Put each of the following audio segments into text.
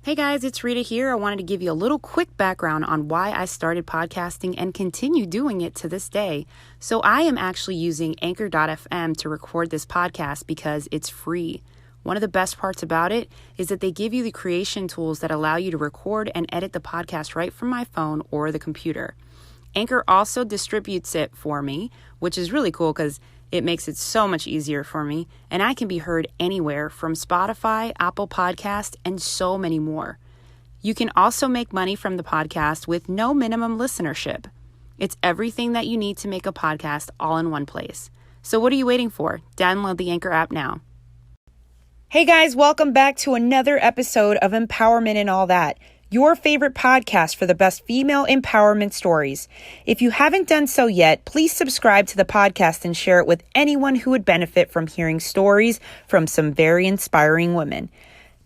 Hey guys, it's Rita here. I wanted to give you a little quick background on why I started podcasting and continue doing it to this day. So I am actually using Anchor.fm to record this podcast because it's free. One of the best parts about it is that they give you the creation tools that allow you to record and edit the podcast right from my phone or the computer. Anchor also distributes it for me, which is really cool because it makes it so much easier for me, and I can be heard anywhere from Spotify, Apple Podcast, and so many more. You can also make money from the podcast with no minimum listenership. It's everything that you need to make a podcast all in one place. So what are you waiting for? Download the Anchor app now. Hey guys, welcome back to another episode of Empowerment and All That, your favorite podcast for the best female empowerment stories. If you haven't done so yet, please subscribe to the podcast and share it with anyone who would benefit from hearing stories from some very inspiring women.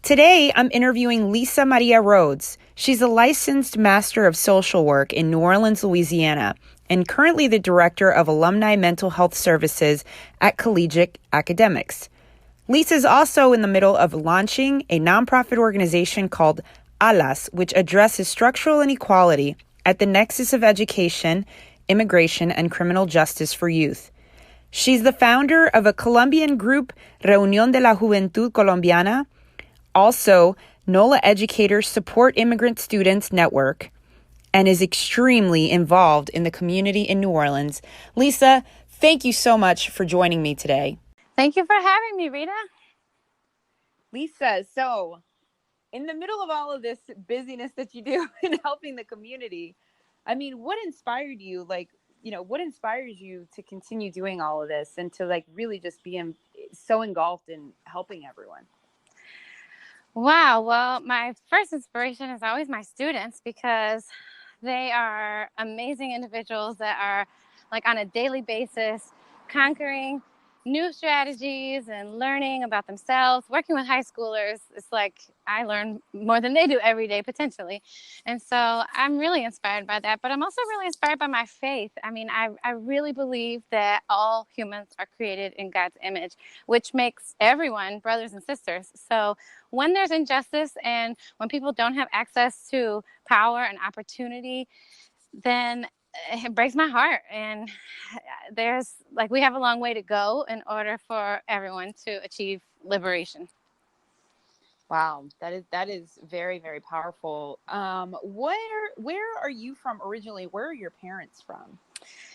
Today, I'm interviewing Lisa Maria Rhodes. She's a licensed master of social work in New Orleans, Louisiana, and currently the director of Alumni Mental Health Services at Collegiate Academics. Lisa is also in the middle of launching a nonprofit organization called ALAS, which addresses structural inequality at the nexus of education, immigration, and criminal justice for youth. She's the founder of a Colombian group, Reunión de la Juventud Colombiana, also NOLA Educators Support Immigrant Students Network, and is extremely involved in the community in New Orleans. Lisa, thank you so much for joining me today. Thank you for having me, Rita. Lisa, so in the middle of all of this busyness that you do in helping the community, I mean, what inspired you? What inspires you to continue doing all of this and to really just be so engulfed in helping everyone? Wow. Well, my first inspiration is always my students because they are amazing individuals that are on a daily basis conquering new strategies and learning about themselves. Working with high schoolers, it's like I learn more than they do every day potentially. And so I'm really inspired by that, but I'm also really inspired by my faith. I mean, I really believe that all humans are created in God's image, which makes everyone brothers and sisters. So when there's injustice and when people don't have access to power and opportunity, then it breaks my heart. And we have a long way to go in order for everyone to achieve liberation. Wow, that is very, very powerful. Where are you from originally? Where are your parents from?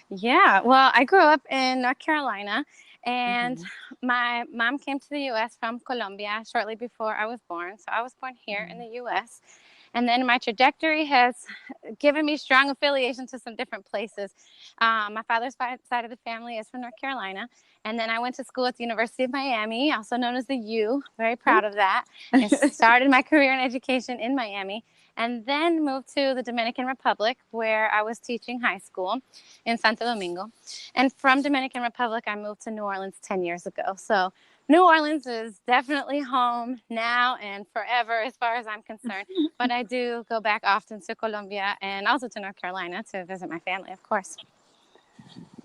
Yeah, well, I grew up in North Carolina, and my mom came to the U.S. from Colombia shortly before I was born. So I was born here in the U.S., and then my trajectory has given me strong affiliation to some different places. My father's side of the family is from North Carolina. And then I went to school at the University of Miami, also known as the U. Very proud of that. And started my career in education in Miami. And then moved to the Dominican Republic, where I was teaching high school in Santo Domingo. And from Dominican Republic, I moved to New Orleans 10 years ago. So New Orleans is definitely home now and forever as far as I'm concerned. But I do go back often to Colombia and also to North Carolina to visit my family, of course.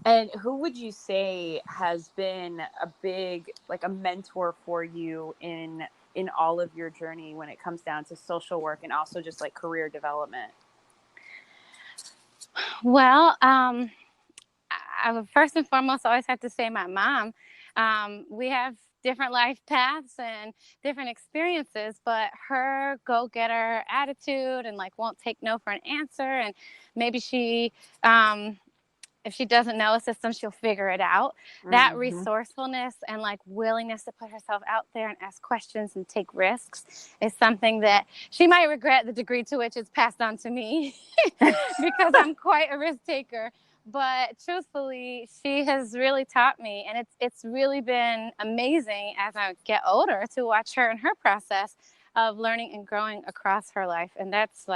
And who would you say has been a big, a mentor for you in all of your journey when it comes down to social work and also just career development? Well, I would first and foremost always have to say my mom. We have different life paths and different experiences, but her go-getter attitude and won't take no for an answer. And maybe she, if she doesn't know a system, she'll figure it out. That resourcefulness and willingness to put herself out there and ask questions and take risks is something that she might regret the degree to which it's passed on to me because I'm quite a risk taker. But truthfully, she has really taught me, and it's really been amazing as I get older to watch her and her process of learning and growing across her life. And that's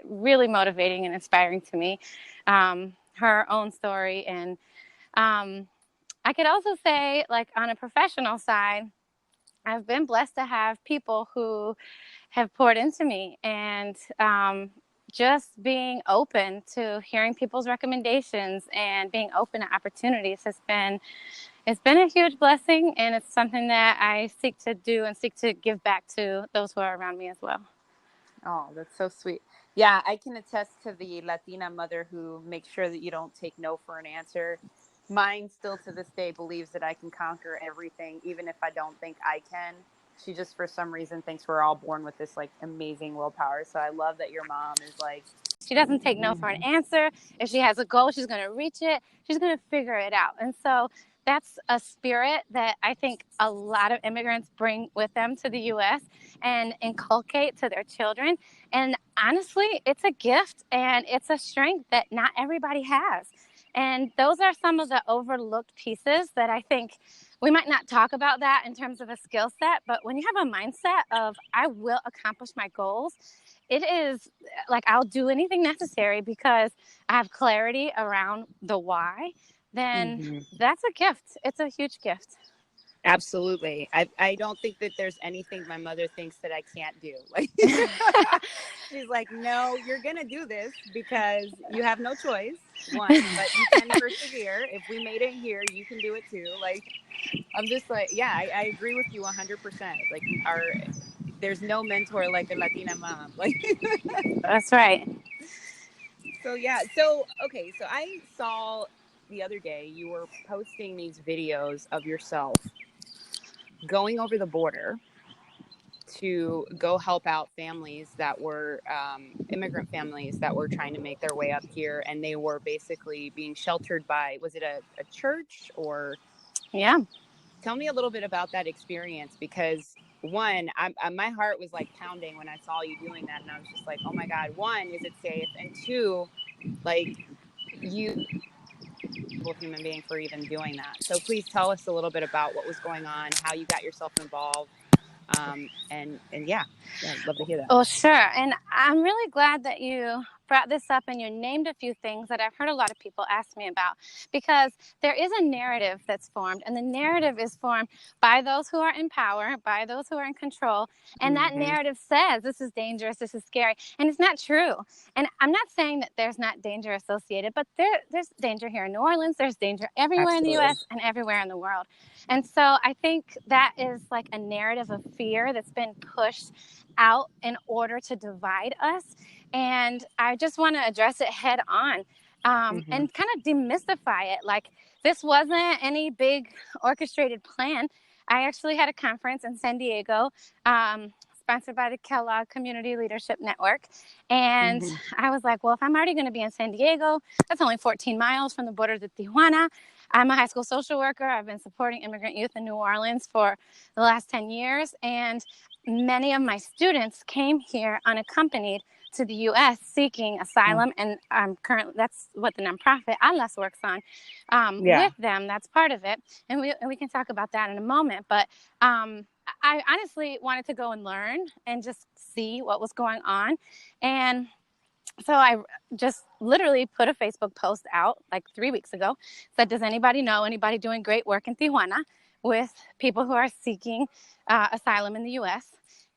really motivating and inspiring to me, her own story. And I could also say, on a professional side, I've been blessed to have people who have poured into me, and just being open to hearing people's recommendations and being open to opportunities has been It's been a huge blessing, and it's something that I seek to do and seek to give back to those who are around me as well. Oh, that's so sweet. Yeah, I can attest to the Latina mother who makes sure that you don't take no for an answer. Mine still to this day believes that I can conquer everything, even if I don't think I can. She just, for some reason, thinks we're all born with this like amazing willpower. So I love that your mom is like, She doesn't take no for an answer. If she has a goal, she's going to reach it. She's going to figure it out. And so that's a spirit that I think a lot of immigrants bring with them to the U.S. and inculcate to their children. And honestly, it's a gift and it's a strength that not everybody has. And those are some of the overlooked pieces that I think we might not talk about that in terms of a skill set, but when you have a mindset of, I will accomplish my goals, it is like, I'll do anything necessary because I have clarity around the why, then that's a gift. It's a huge gift. absolutely. I don't think that there's anything my mother thinks that I can't do. Like, she's like, no, you're going to do this because you have no choice. One, but you can persevere. If we made it here, you can do it too. Like, I'm just like, yeah, I agree with you 100%. Like, there's no mentor like a Latina mom. Like, that's right. So, yeah. So, okay. So I saw the other day you were posting these videos of yourself going over the border to go help out families that were immigrant families that were trying to make their way up here. And they were basically being sheltered by, was it a church or? Yeah. Tell me a little bit about that experience, because one, my heart was like pounding when I saw you doing that. And I was just like, oh my God, one, is it safe? And two, like, you human being for even doing that. So please tell us a little bit about what was going on, how you got yourself involved. And yeah, I'd love to hear that. Oh, sure. And I'm really glad that you brought this up and you named a few things that I've heard a lot of people ask me about, because there is a narrative that's formed, and the narrative is formed by those who are in power, by those who are in control. And that narrative says this is dangerous, this is scary, and it's not true. And I'm not saying that there's not danger associated, but there's danger here in New Orleans. There's danger everywhere in the U.S. and everywhere in the world. And so I think that is like a narrative of fear that's been pushed out in order to divide us. And I just want to address it head on and kind of demystify it. Like, this wasn't any big orchestrated plan. I actually had a conference in San Diego, sponsored by the Kellogg Community Leadership Network. And I was like, well, if I'm already going to be in San Diego, that's only 14 miles from the border to Tijuana. I'm a high school social worker. I've been supporting immigrant youth in New Orleans for the last 10 years. And many of my students came here unaccompanied to the U.S. seeking asylum. And that's what the nonprofit Atlas works on with them. That's part of it. And we can talk about that in a moment. But I honestly wanted to go and learn and just see what was going on. And so I just literally put a Facebook post out like 3 weeks ago, said, does anybody know anybody doing great work in Tijuana with people who are seeking asylum in the U.S.?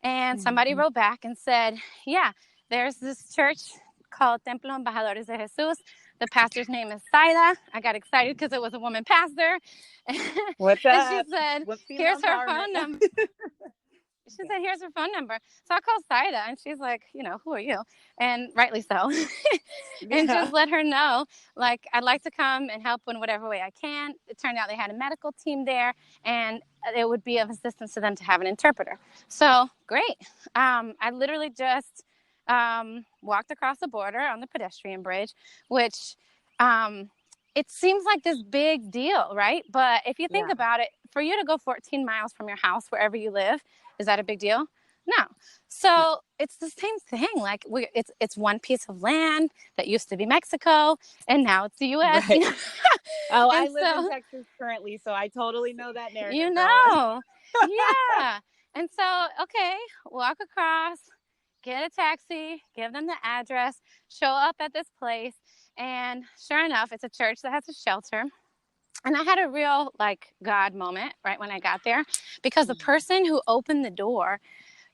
And somebody wrote back and said, yeah, there's this church called Templo Embajadores de Jesus. The pastor's name is Saida. I got excited because it was a woman pastor. What's up? And she said, here's her phone number. She said, here's her phone number. So I called Saida, and she's like, who are you? And rightly so. And just let her know, like, I'd like to come and help in whatever way I can. It turned out they had a medical team there, and it would be of assistance to them to have an interpreter. So great. I literally just walked across the border on the pedestrian bridge, which it seems like this big deal, right? But if you think about it, for you to go 14 miles from your house, wherever you live, is that a big deal? No. So it's the same thing. Like, it's one piece of land that used to be Mexico, and now it's the U.S. Right. Oh, I live in Texas currently, so I totally know that narrative. Yeah. And so, okay, walk across, get a taxi, give them the address, show up at this place, and sure enough, it's a church that has a shelter. And I had a real, like, God moment right when I got there, because the person who opened the door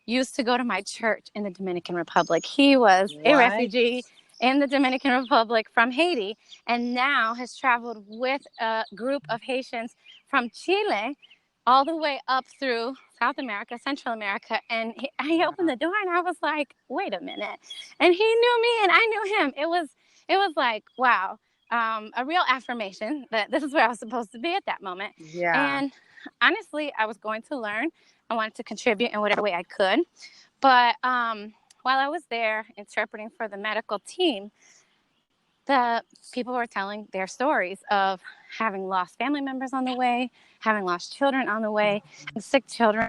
used to go to my church in the Dominican Republic. He was a refugee in the Dominican Republic from Haiti, and now has traveled with a group of Haitians from Chile all the way up through South America, Central America. And he opened the door and I was like, wait a minute. And he knew me and I knew him. It was like, wow, a real affirmation that this is where I was supposed to be at that moment. Yeah. And honestly, I was going to learn. I wanted to contribute in whatever way I could. But while I was there interpreting for the medical team, the people were telling their stories of having lost family members on the way, having lost children on the way, sick children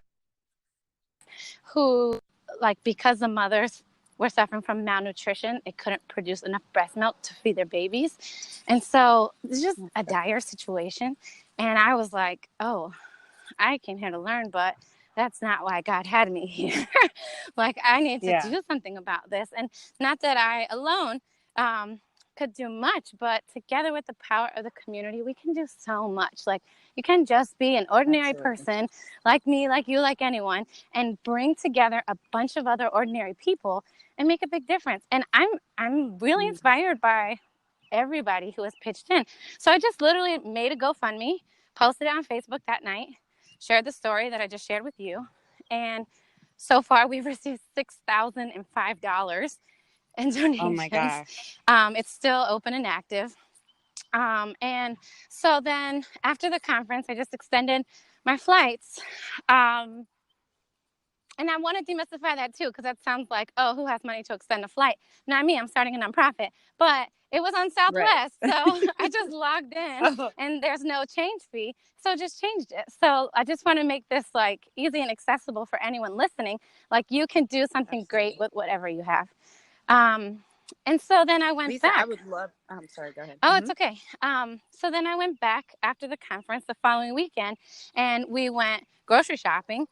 who, like, because the mothers were suffering from malnutrition, it couldn't produce enough breast milk to feed their babies. And so it's just a dire situation. And I was like, oh, I came here to learn, but that's not why God had me here. Like, I need to do something about this. And not that I alone could do much, but together with the power of the community, we can do so much. Like, you can just be an ordinary person like me, like you, like anyone, and bring together a bunch of other ordinary people and make a big difference. And I'm really inspired by everybody who has pitched in. So I just literally made a GoFundMe, posted it on Facebook that night, shared the story that I just shared with you. And so far we've received $6,005 in donations. Oh my gosh. It's still open and active. And so then after the conference, I just extended my flights. And I want to demystify that too, because that sounds like, oh, who has money to extend a flight? Not me, I'm starting a nonprofit. But it was on Southwest, so I just logged in and there's no change fee. So just changed it. So I just want to make this like easy and accessible for anyone listening. Like, you can do something great with whatever you have. And so then I went Lisa, back. I would love, I'm sorry, go ahead. Oh, it's okay. So then I went back after the conference the following weekend and we went grocery shopping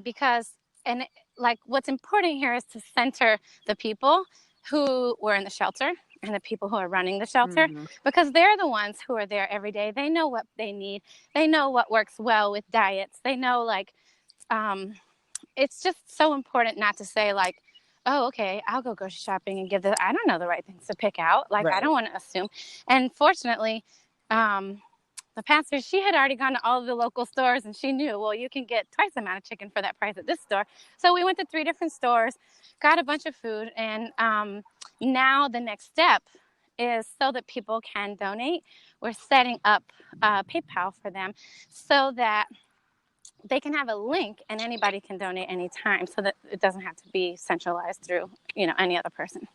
because, and like, what's important here is to center the people who were in the shelter and the people who are running the shelter, because they're the ones who are there every day. They know what they need. They know what works well with diets. They know, like, it's just so important not to say like, oh, okay, I'll go grocery shopping and give I don't know the right things to pick out. Like, I don't want to assume. And fortunately, the pastor, she had already gone to all of the local stores and she knew, well, you can get twice the amount of chicken for that price at this store. So we went to 3 different stores, got a bunch of food. And now the next step is so that people can donate. We're setting up PayPal for them so that they can have a link and anybody can donate anytime, so that it doesn't have to be centralized through, any other person.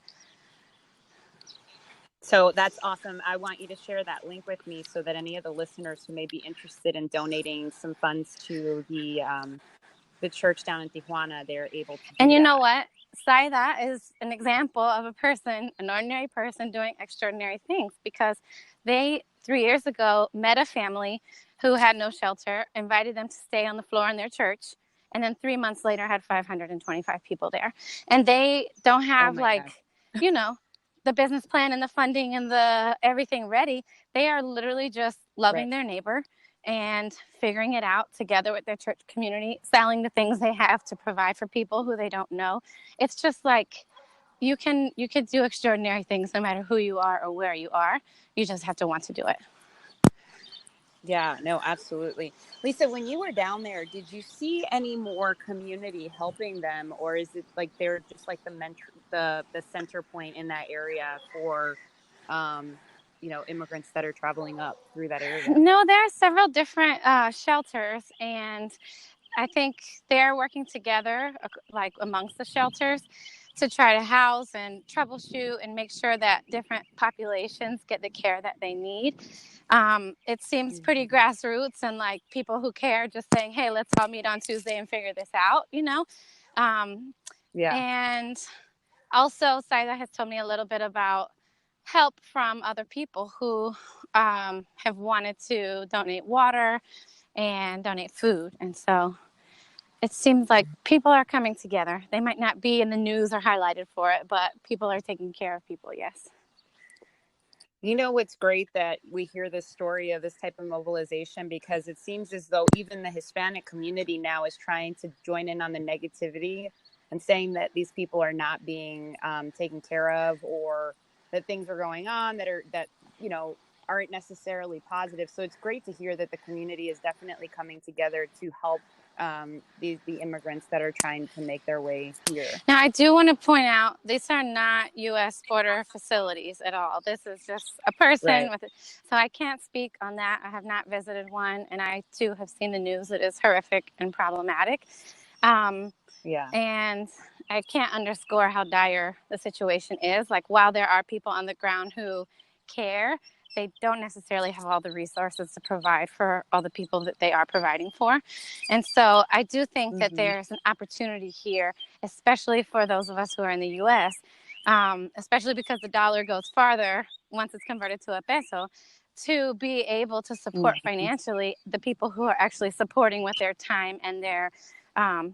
So that's awesome. I want you to share that link with me so that any of the listeners who may be interested in donating some funds to the church down in Tijuana, they're able to do And you that. know what? That is an example of a person, an ordinary person doing extraordinary things, because they 3 years ago met a family who had no shelter, invited them to stay on the floor in their church, and then 3 months later had 525 people there. And they don't have the business plan and the funding and the everything ready. They are literally just loving their neighbor and figuring it out together with their church community, selling the things they have to provide for people who they don't know. It's just like, you can do extraordinary things no matter who you are or where you are. You just have to want to do it. Yeah, no, absolutely. Lisa, when you were down there, did you see any more community helping them, or is it like they're just like the center point in that area for immigrants that are traveling up through that area? No, there are several different shelters, and I think they're working together, like amongst the shelters, to try to house and troubleshoot and make sure that different populations get the care that they need. It seems pretty grassroots and like people who care just saying, hey, let's all meet on Tuesday and figure this out, And also, Saida has told me a little bit about help from other people who have wanted to donate water and donate food. And so it seems like people are coming together. They might not be in the news or highlighted for it, but people are taking care of people, yes. It's great that we hear this story of this type of mobilization, because it seems as though even the Hispanic community now is trying to join in on the negativity and saying that these people are not being taken care of, or that things are going on that aren't necessarily positive. So it's great to hear that the community is definitely coming together to help the immigrants that are trying to make their way here. Now, I do want to point out, these are not U.S. border facilities at all. This is just a person with it. So I can't speak on that. I have not visited one, and I too have seen the news. It is horrific and problematic. And I can't underscore how dire the situation is. Like, while there are people on the ground who care, they don't necessarily have all the resources to provide for all the people that they are providing for. And so I do think that there's an opportunity here, especially for those of us who are in the U.S., especially because the dollar goes farther once it's converted to a peso, to be able to support financially the people who are actually supporting with their time and their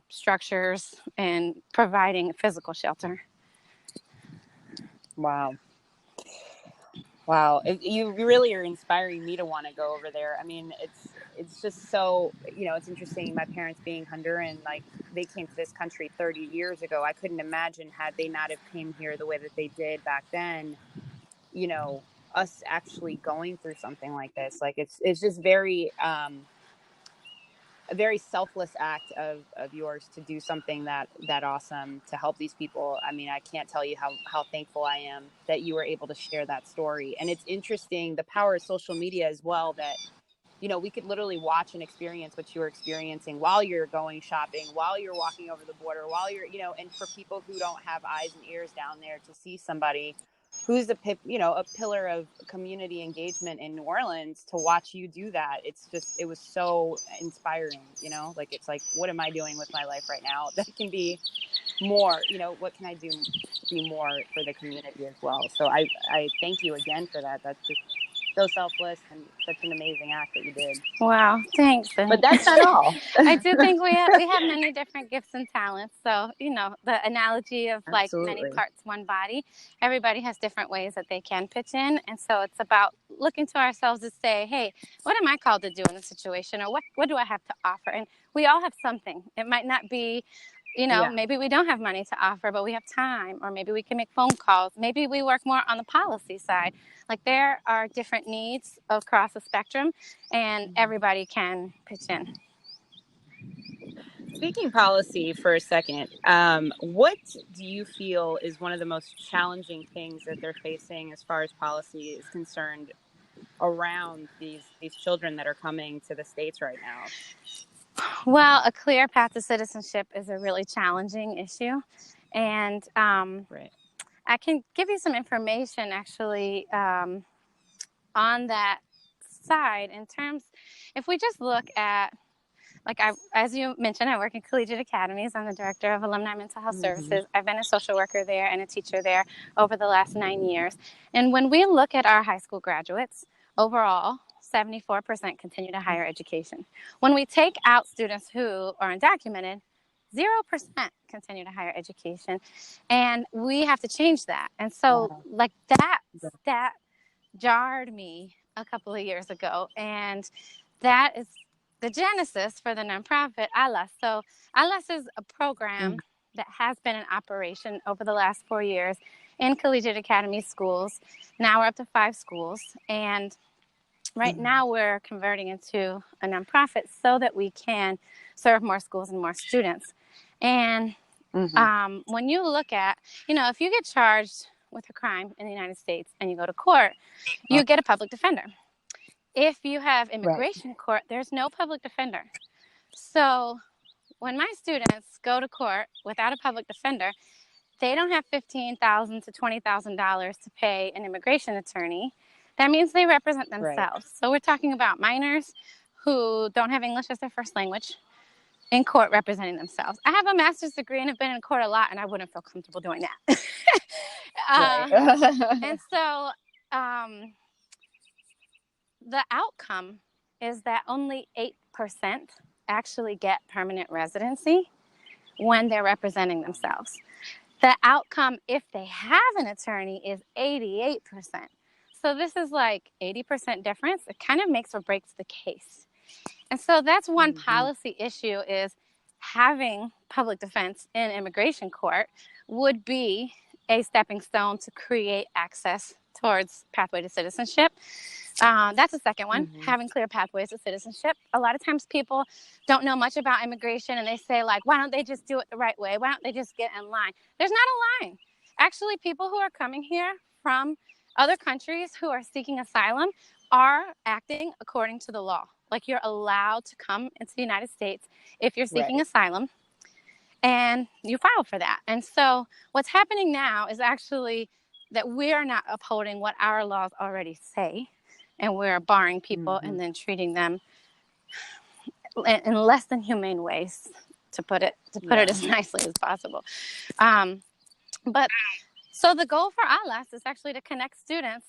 structures and providing physical shelter. Wow. Wow. You really are inspiring me to want to go over there. I mean, it's just so, it's interesting. My parents being Honduran, like, they came to this country 30 years ago. I couldn't imagine, had they not have came here the way that they did back then, us actually going through something like this. Like, it's just very, a very selfless act of yours to do something that awesome to help these people. I mean, I can't tell you how thankful I am that you were able to share that story. And it's interesting, the power of social media as well, that, we could literally watch and experience what you're experiencing while you're going shopping, while you're walking over the border, while you're, and for people who don't have eyes and ears down there, to see somebody who's a pillar of community engagement in New Orleans, to watch you do that. It was so inspiring, like, it's like, what am I doing with my life right now that can be more, what can I do to be more for the community as well? So I thank you again for that. That's just so selfless and such an amazing act that you did. Wow, thanks. But that's not all. I do think we have many different gifts and talents. So, the analogy of like many parts, one body, everybody has different ways that they can pitch in. And so it's about looking to ourselves to say, hey, what am I called to do in this situation? Or what do I have to offer? And we all have something. It might not be, maybe we don't have money to offer, but we have time, or maybe we can make phone calls. Maybe we work more on the policy side. Like, there are different needs across the spectrum, and everybody can pitch in. Speaking policy for a second, what do you feel is one of the most challenging things that they're facing as far as policy is concerned around these children that are coming to the States right now? Well, a clear path to citizenship is a really challenging issue. And I can give you some information, actually, on that side, in terms, if we just look at, like, as you mentioned, I work in Collegiate Academies. I'm the director of Alumni Mental Health Services. I've been a social worker there and a teacher there over the last 9 years. And when we look at our high school graduates, overall, 74% continue to higher education. When we take out students who are undocumented, 0% continue to higher education. And we have to change that. And so, like, that jarred me a couple of years ago. And that is the genesis for the nonprofit ALAS. So ALAS is a program that has been in operation over the last 4 years in Collegiate Academy schools. Now we're up to 5 schools. And right now we're converting into a nonprofit so that we can serve more schools and more students. And when you look at, if you get charged with a crime in the United States and you go to court, you get a public defender. If you have immigration court, there's no public defender. So when my students go to court without a public defender, they don't have $15,000 to $20,000 to pay an immigration attorney. That means they represent themselves. So we're talking about minors who don't have English as their first language in court representing themselves. I have a master's degree and have been in court a lot, and I wouldn't feel comfortable doing that. And so the outcome is that only 8% actually get permanent residency when they're representing themselves. The outcome, if they have an attorney, is 88%. So this is like 80% difference. It kind of makes or breaks the case. And so that's one policy issue, is having public defense in immigration court would be a stepping stone to create access towards pathway to citizenship. That's the second one, Mm-hmm. having clear pathways to citizenship. A lot of times people don't know much about immigration, and they say, like, why don't they just do it the right way? Why don't they just get in line? There's not a line. Actually, people who are coming here from other countries who are seeking asylum are acting according to the law. Like, you're allowed to come into the United States if you're seeking asylum, and you file for that. And so what's happening now is actually that we're not upholding what our laws already say, and we're barring people and then treating them in less than humane ways, to put it as nicely as possible. But so the goal for ALAS is actually to connect students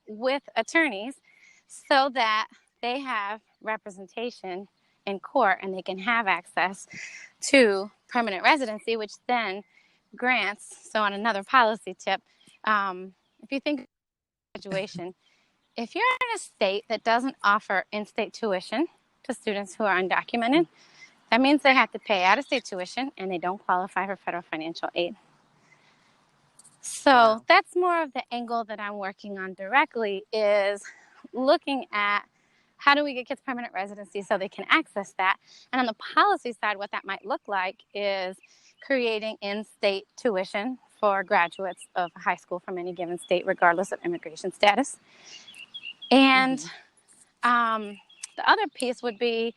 with attorneys so that they have representation in court and they can have access to permanent residency, which then grants. So on another policy tip, if you think of graduation, if you're in a state that doesn't offer in-state tuition to students who are undocumented, that means they have to pay out-of-state tuition and they don't qualify for federal financial aid. So that's more of the angle that I'm working on directly, is looking at how do we get kids permanent residency so they can access that. And on the policy side, what that might look like is creating in-state tuition for graduates of high school from any given state, regardless of immigration status. And the other piece would be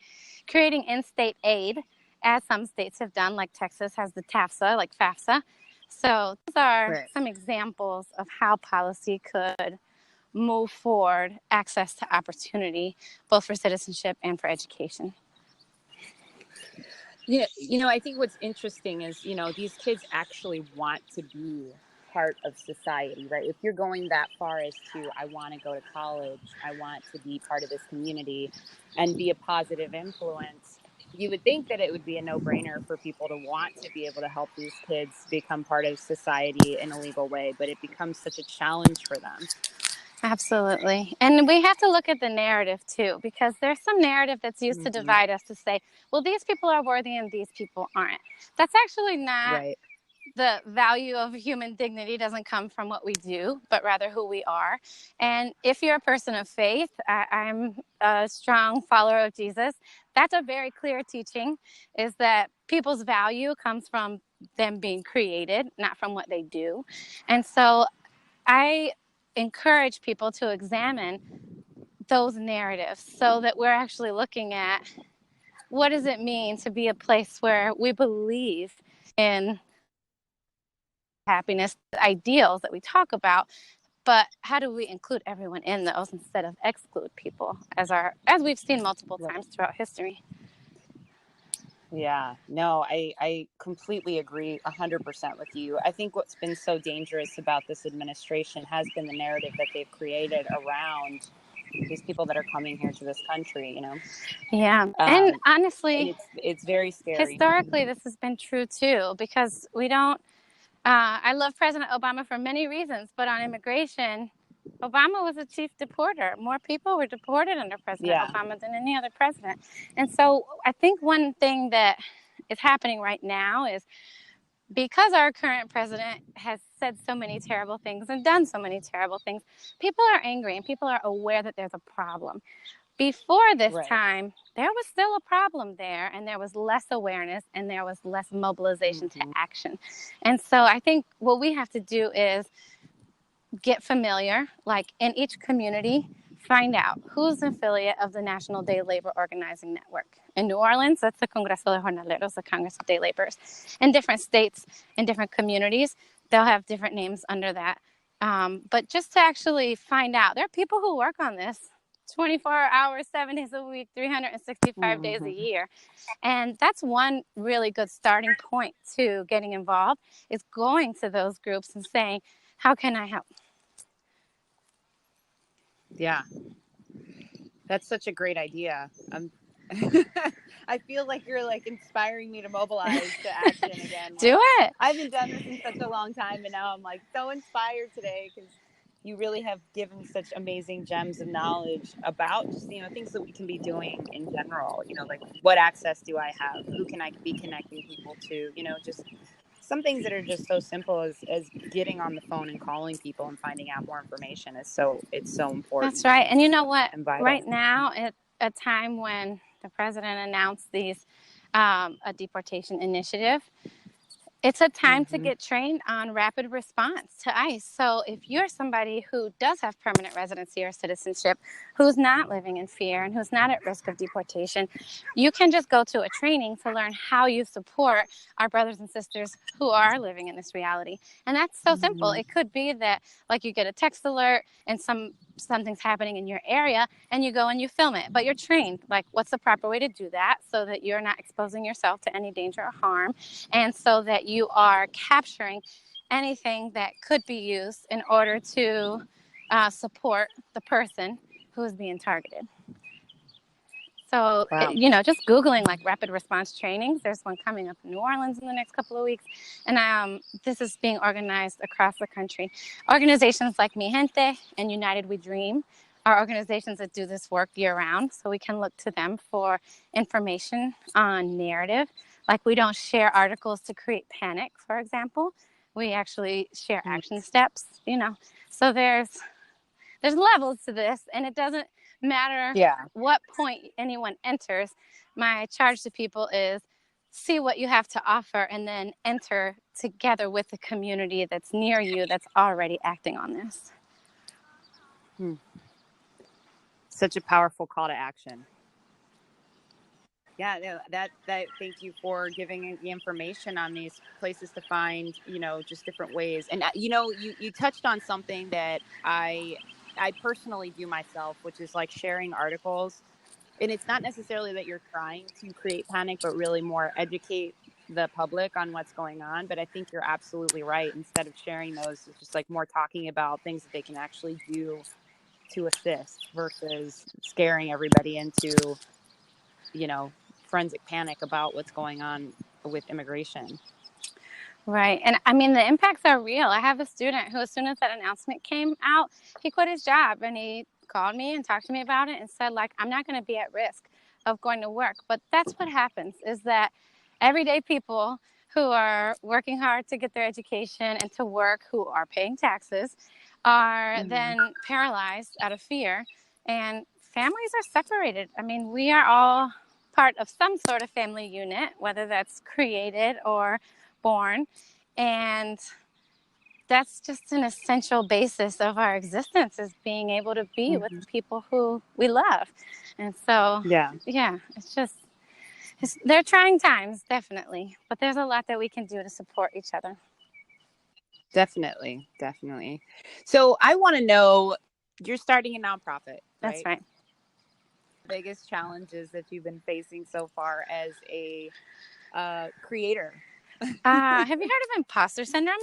creating in-state aid, as some states have done, like Texas has the TAFSA, like FAFSA. So those are some examples of how policy could move forward access to opportunity, both for citizenship and for education. I think what's interesting is, these kids actually want to be part of society, right? If you're going that far as to, I want to go to college, I want to be part of this community and be a positive influence, you would think that it would be a no-brainer for people to want to be able to help these kids become part of society in a legal way, but it becomes such a challenge for them. Absolutely. And we have to look at the narrative too, because there's some narrative that's used to divide us, to say, well, these people are worthy and these people aren't. That's actually not the value of human dignity. Doesn't come from what we do, but rather who we are. And if you're a person of faith, I'm a strong follower of Jesus. That's a very clear teaching, is that people's value comes from them being created, not from what they do. And so I encourage people to examine those narratives so that we're actually looking at what does it mean to be a place where we believe in happiness, ideals that we talk about, but how do we include everyone in those instead of exclude people, as we've seen multiple times throughout history. Yeah, no, I completely agree 100% with you. I think what's been so dangerous about this administration has been the narrative that they've created around these people that are coming here to this country, Yeah. And honestly, it's very scary. Historically, this has been true too, because we don't, I love President Obama for many reasons, but on immigration, Obama was a chief deporter. More people were deported under President Obama than any other president. And so I think one thing that is happening right now is, because our current president has said so many terrible things and done so many terrible things, people are angry and people are aware that there's a problem. Before this time, there was still a problem there, and there was less awareness and there was less mobilization to action. And so I think what we have to do is get familiar, like in each community, find out who's an affiliate of the National Day Labor Organizing Network. In New Orleans, that's the Congreso de Jornaleros, the Congress of Day Laborers. In different states, in different communities, they'll have different names under that. But just to actually find out, there are people who work on this 24 hours, 7 days a week, 365 days a year. And that's one really good starting point to getting involved, is going to those groups and saying, how can I help? Yeah, that's such a great idea. I feel like you're inspiring me to mobilize to action again. Do it. I haven't done this in such a long time, and now I'm so inspired today, because you really have given such amazing gems of knowledge about just, things that we can be doing in general, what access do I have? Who can I be connecting people to? Just some things that are just so simple as getting on the phone and calling people and finding out more information it's so important. That's right. And you know what? And vital. Right now, at a time when the president announced these a deportation initiative, it's a time to get trained on rapid response to ICE. So if you're somebody who does have permanent residency or citizenship, who's not living in fear and who's not at risk of deportation, you can just go to a training to learn how you support our brothers and sisters who are living in this reality. And that's so simple. It could be that, like, you get a text alert and something's happening in your area and you go and you film it, but you're trained, like, what's the proper way to do that so that you're not exposing yourself to any danger or harm, and so that you are capturing anything that could be used in order to support the person who is being targeted. So, wow. Just Googling like rapid response trainings. There's one coming up in New Orleans in the next couple of weeks. And this is being organized across the country. Organizations like Mi Gente and United We Dream are organizations that do this work year round. So we can look to them for information on narrative. Like, we don't share articles to create panic, for example. We actually share action steps, So there's levels to this, and it doesn't matter what point anyone enters. My charge to people is see what you have to offer and then enter together with the community that's near you that's already acting on this. Such a powerful call to action. Yeah, that thank you for giving the information on these places to find, just different ways. And, you touched on something that I personally do myself, which is like sharing articles. And it's not necessarily that you're trying to create panic, but really more educate the public on what's going on. But I think you're absolutely right. Instead of sharing those, it's just like more talking about things that they can actually do to assist versus scaring everybody into, forensic panic about what's going on with immigration. Right. And I mean, the impacts are real. I have a student who, as soon as that announcement came out, he quit his job and he called me and talked to me about it and said, like, I'm not going to be at risk of going to work. But that's what happens, is that everyday people who are working hard to get their education and to work, who are paying taxes, are then paralyzed out of fear. And families are separated. I mean, we are all part of some sort of family unit, whether that's created or born, and that's just an essential basis of our existence, is being able to be with the people who we love. And so they're trying times, definitely, but there's a lot that we can do to support each other. Definitely. So I want to know, you're starting a nonprofit, right? That's right. Biggest challenges that you've been facing so far as a creator? Have you heard of imposter syndrome?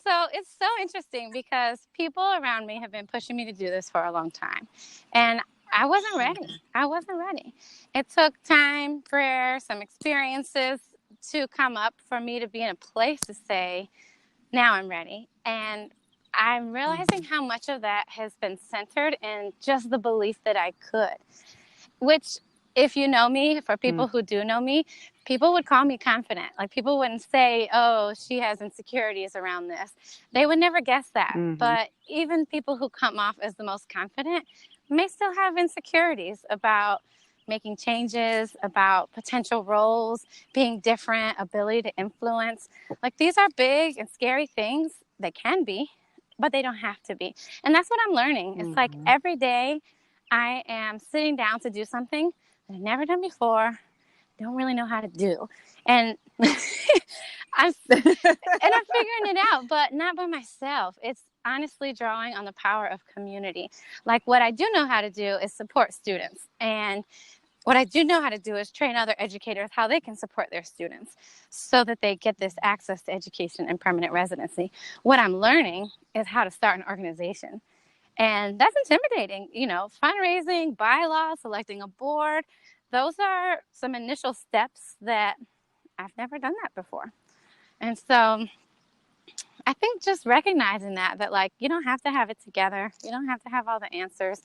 So it's so interesting because people around me have been pushing me to do this for a long time. And I wasn't ready. It took time, prayer, some experiences to come up for me to be in a place to say, now I'm ready. And I'm realizing how much of that has been centered in just the belief that I could, which, if you know me, for people who do know me, people would call me confident. Like, people wouldn't say, oh, she has insecurities around this. They would never guess that. But even people who come off as the most confident may still have insecurities about making changes, about potential roles, being different, ability to influence. Like, these are big and scary things. They can be, but they don't have to be. And that's what I'm learning. It's like every day I am sitting down to do something that I've never done before, don't really know how to do. And I'm figuring it out, but not by myself. It's honestly drawing on the power of community. Like, what I do know how to do is support students. And what I do know how to do is train other educators how they can support their students so that they get this access to education and permanent residency. What I'm learning is how to start an organization. And that's intimidating, fundraising, bylaws, selecting a board. Those are some initial steps that I've never done that before. And so I think just recognizing that like, you don't have to have it together. You don't have to have all the answers.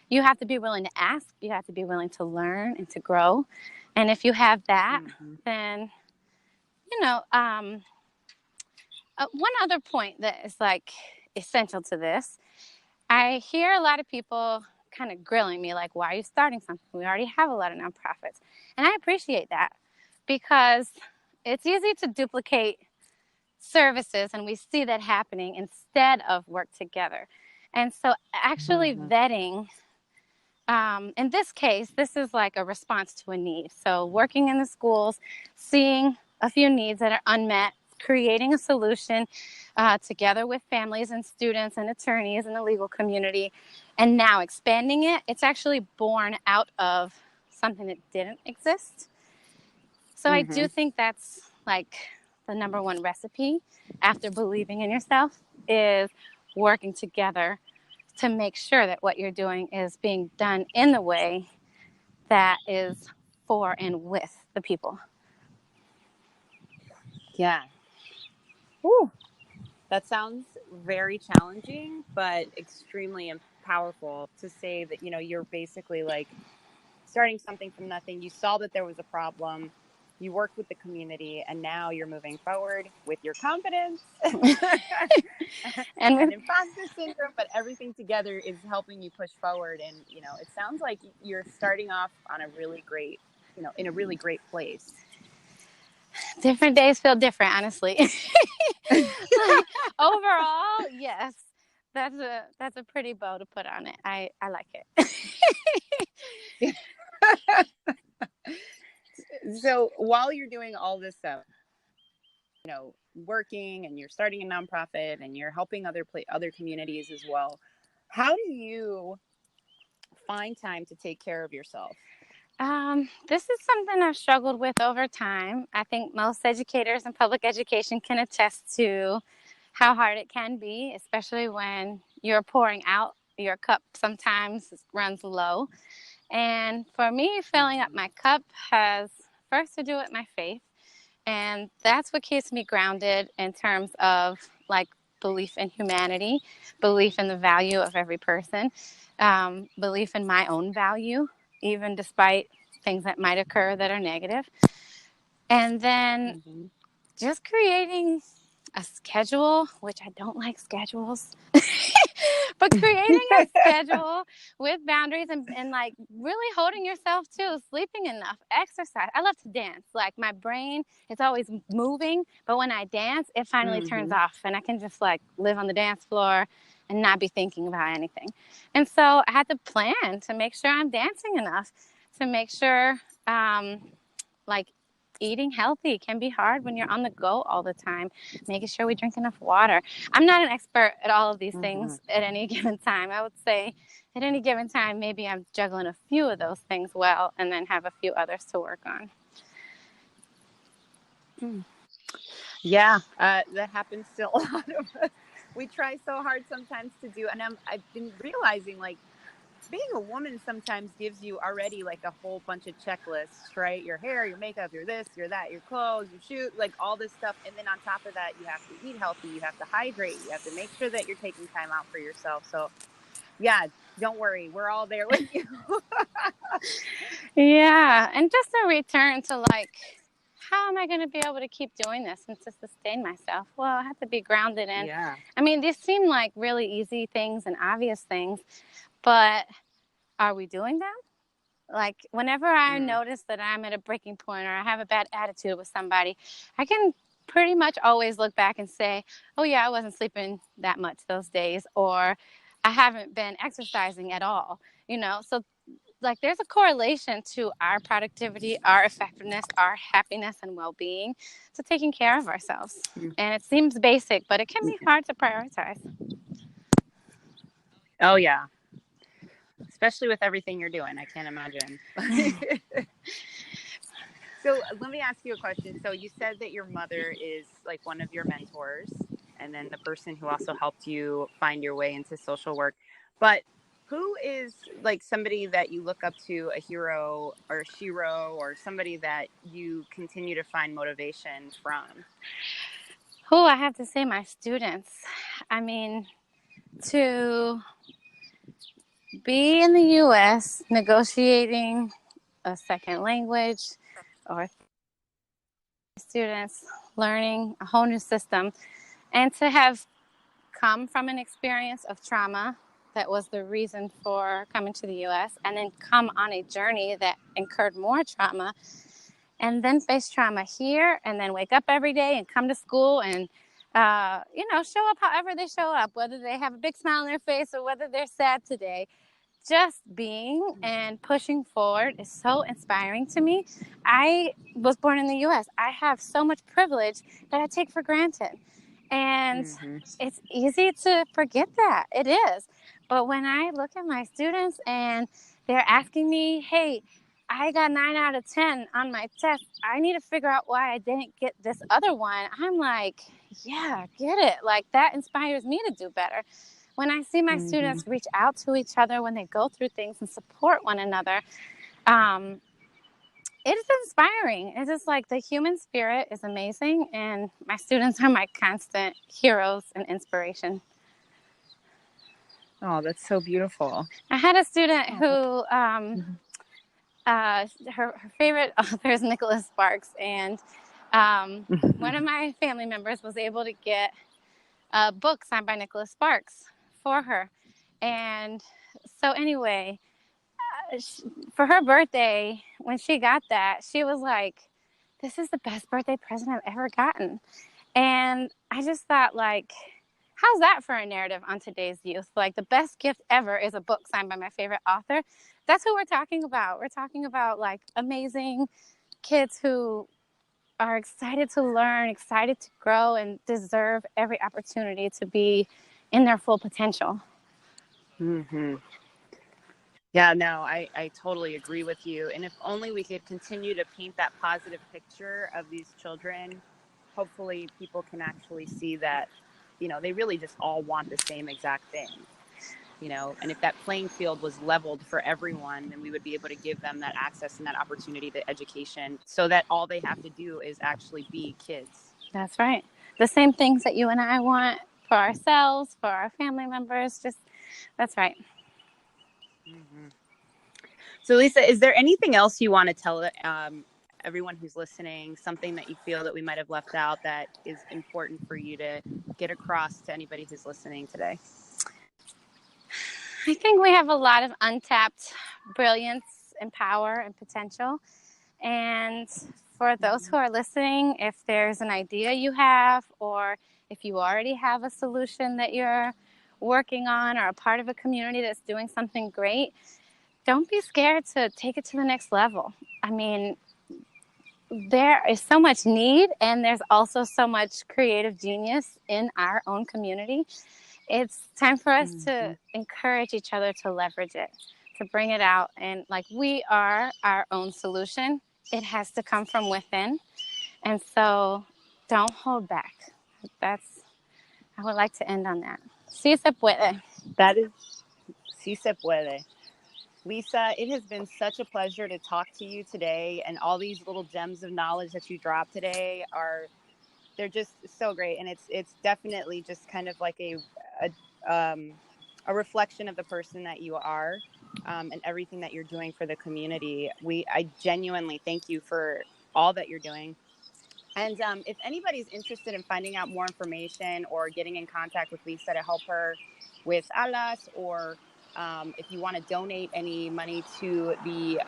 You have to be willing to ask. You have to be willing to learn and to grow. And if you have that, then, one other point that is like essential to this, I hear a lot of people kind of grilling me like, why are you starting something? We already have a lot of nonprofits. And I appreciate that because it's easy to duplicate services, and we see that happening instead of work together. And so actually vetting, in this case, this is like a response to a need. So working in the schools, seeing a few needs that are unmet, creating a solution together with families and students and attorneys in the legal community, and now expanding it. It's actually born out of something that didn't exist. So I do think that's like the number one recipe after believing in yourself is working together to make sure that what you're doing is being done in the way that is for and with the people. Yeah. Whew. That sounds very challenging, but extremely powerful to say that, you're basically like starting something from nothing. You saw that there was a problem. You worked with the community, and now you're moving forward with your confidence and imposter syndrome, but everything together is helping you push forward. And, it sounds like you're starting off on a really great, in a really great place. Different days feel different, honestly. Overall, yes, that's a pretty bow to put on it. I like it. So while you're doing all this stuff, working, and you're starting a nonprofit, and you're helping other communities as well, how do you find time to take care of yourself? This is something I've struggled with over time. I think most educators in public education can attest to how hard it can be, especially when you're pouring out. Your cup sometimes runs low. And for me, filling up my cup has first to do with my faith. And that's what keeps me grounded in terms of like belief in humanity, belief in the value of every person, belief in my own value, even despite things that might occur that are negative. And then just creating a schedule, which I don't like schedules, but creating a schedule with boundaries and like really holding yourself to sleeping enough, exercise. I love to dance. Like my brain is always moving, but when I dance, it finally turns off and I can just like live on the dance floor and not be thinking about anything. And so I had to plan to make sure I'm dancing enough, to make sure like eating healthy can be hard when you're on the go all the time, making sure we drink enough water. I'm not an expert at all of these things at any given time. I would say at any given time, maybe I'm juggling a few of those things well and then have a few others to work on. Yeah, that happens to a lot of us. We try so hard sometimes to do, and I've been realizing like being a woman sometimes gives you already like a whole bunch of checklists, right? Your hair, your makeup, your this, your that, your clothes, your shoot, like all this stuff. And then on top of that, you have to eat healthy, you have to hydrate, you have to make sure that you're taking time out for yourself. So yeah, don't worry, we're all there with you. Yeah, and just a return to like, how am I going to be able to keep doing this and to sustain myself? Well, I have to be grounded in. Yeah. I mean, these seem like really easy things and obvious things, but are we doing them? Like whenever I notice that I'm at a breaking point or I have a bad attitude with somebody, I can pretty much always look back and say, oh yeah, I wasn't sleeping that much those days, or I haven't been exercising at all, So like there's a correlation to our productivity, our effectiveness, our happiness and well-being to taking care of ourselves. And it seems basic, but it can be hard to prioritize. Oh yeah. Especially with everything you're doing. I can't imagine. So let me ask you a question. So you said that your mother is like one of your mentors and then the person who also helped you find your way into social work. But who is like somebody that you look up to, a hero or a shero, or somebody that you continue to find motivation from? Oh, I have to say my students. I mean, to be in the U.S. negotiating a second language, or students learning a whole new system, and to have come from an experience of trauma that was the reason for coming to the U.S., and then come on a journey that incurred more trauma, and then face trauma here, and then wake up every day and come to school and show up however they show up, whether they have a big smile on their face or whether they're sad today. Just being and pushing forward is so inspiring to me. I was born in the U.S. I have so much privilege that I take for granted. And it's easy to forget that. It is. But when I look at my students and they're asking me, hey, I got 9 out of 10 on my test, I need to figure out why I didn't get this other one. I'm like, yeah, get it. Like, that inspires me to do better. When I see my students reach out to each other when they go through things and support one another, it is inspiring. It's just like the human spirit is amazing, and my students are my constant heroes and inspiration. Oh, that's so beautiful. I had a student who, her favorite author is Nicholas Sparks, and one of my family members was able to get a book signed by Nicholas Sparks for her. And so anyway, for her birthday, when she got that, she was like, this is the best birthday present I've ever gotten. And I just thought, like, how's that for a narrative on today's youth? Like, the best gift ever is a book signed by my favorite author. That's who we're talking about. We're talking about, like, amazing kids who are excited to learn, excited to grow, and deserve every opportunity to be in their full potential. Yeah, no, I totally agree with you. And if only we could continue to paint that positive picture of these children, hopefully people can actually see that, they really just all want the same exact thing, and if that playing field was leveled for everyone, then we would be able to give them that access and that opportunity to education, so that all they have to do is actually be kids. That's right. The same things that you and I want for ourselves, for our family members, that's right. So Lisa, is there anything else you want to tell everyone who's listening, something that you feel that we might have left out that is important for you to get across to anybody who's listening today? I think we have a lot of untapped brilliance and power and potential. And for those who are listening, if there's an idea you have, or if you already have a solution that you're working on, or a part of a community that's doing something great, don't be scared to take it to the next level. I mean, there is so much need, and there's also so much creative genius in our own community. It's time for us to encourage each other to leverage it, to bring it out. And like, we are our own solution. It has to come from within. And so don't hold back. I would like to end on that. Sí se puede. That is, sí se puede. Lisa, it has been such a pleasure to talk to you today, and all these little gems of knowledge that you dropped today they're just so great. And it's definitely just kind of like a reflection of the person that you are, and everything that you're doing for the community. I genuinely thank you for all that you're doing. And if anybody's interested in finding out more information or getting in contact with Lisa to help her with Alas, or if you want to donate any money to the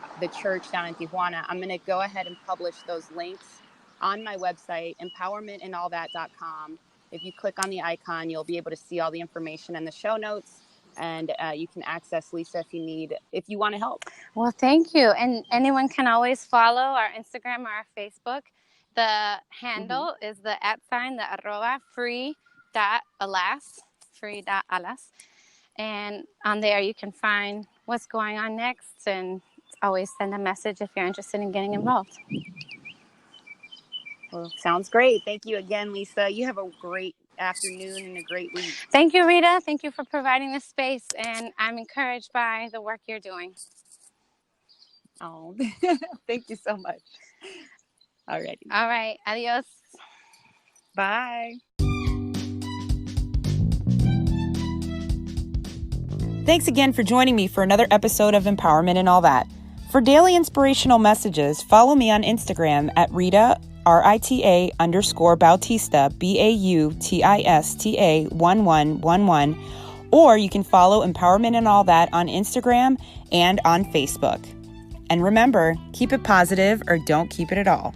church down in Tijuana, I'm going to go ahead and publish those links on my website, empowermentandallthat.com. If you click on the icon, you'll be able to see all the information in the show notes, and you can access Lisa if you want to help. Well, thank you. And anyone can always follow our Instagram or our Facebook. The handle is the @ free.alas. And on there, you can find what's going on next, and always send a message if you're interested in getting involved. Well, sounds great. Thank you again, Lisa. You have a great afternoon and a great week. Thank you, Rita. Thank you for providing this space, and I'm encouraged by the work you're doing. Oh, thank you so much. All right. Adios. Bye. Thanks again for joining me for another episode of Empowerment and All That. For daily inspirational messages, follow me on Instagram at Rita, RITA_Bautista, BAUTISTA 1111, or you can follow Empowerment and All That on Instagram and on Facebook. And remember, keep it positive or don't keep it at all.